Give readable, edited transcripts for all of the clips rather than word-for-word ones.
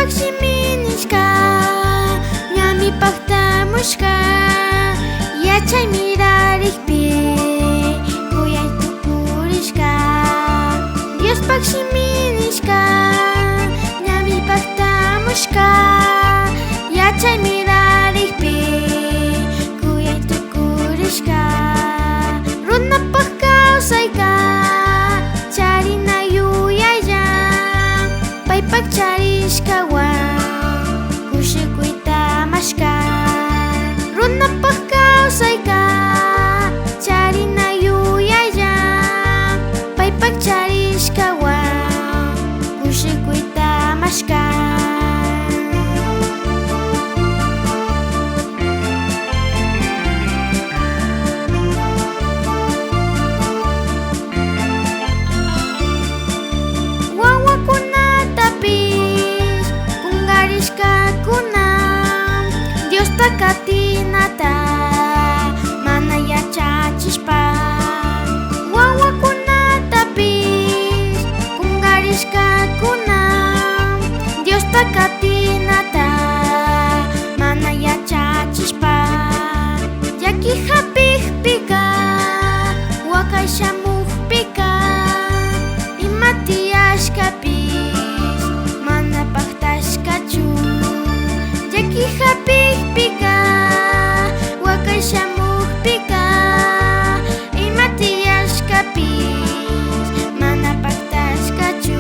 pagsiminishka, ñami pagtamushka, yachay mirarikpi kuyay tukurishka. Dios pagsiminishka, ñami pagtamushka, yachay mirarikpi kuyay tukurishka. Runapaq kawsayka charina yuyaylla, paypaq charishkawan kushikuyta mashka. Runapaq kawsayka charina yuyaylla, paypaq charishkawan kushikuyta mashka. Katinata mana yachachishpa, wawakunatapis kungarishkakuna Dios katinata mana yachachishpa. Yaki hapikpika wakay shamukpika, ima tiyashkapis mana paktashkachu. Yaki hapikpika wakay shamukpika, ima tiyashkapis mana paktashkachu.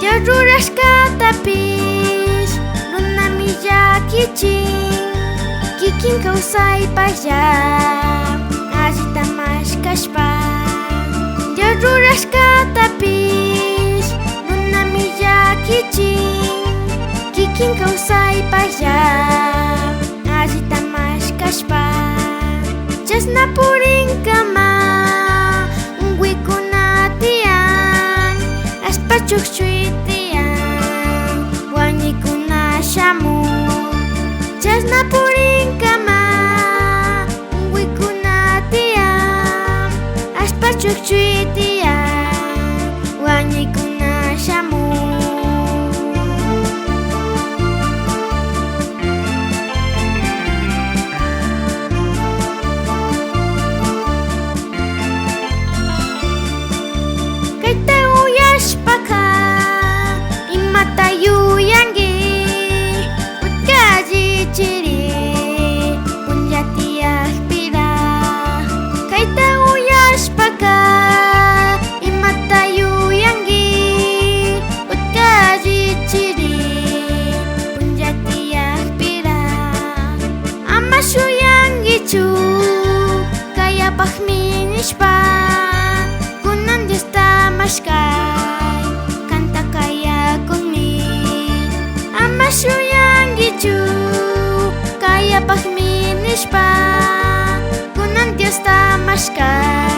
Dios rurashkatapis runami llakichin, kikin kawsaypaqlla allita mashkashpa. Dios rurashkatapis runami llakichin, kikin kawsaypaqlla allita mashkashpa. Chasna purinkama unquykuna tiyan, aspa chuqchuy tiyan wañuykuna shamun. Chasna purinkama unquykuna tiyan, aspa chuqchuy tiyan wañuykuna shamun. Kayta uyashpaka imata yuyanki, chiri punyatiyakpira. Kayta uyashpaka imata yuyanki, utkaji chiri punyatiyakpira. Ama shuyankichu kayapaq minishpa, kunan Dios mashkay kanta kayakunmi. Ama shuyankichu kayapaq minishpa, kunan Dios mashkay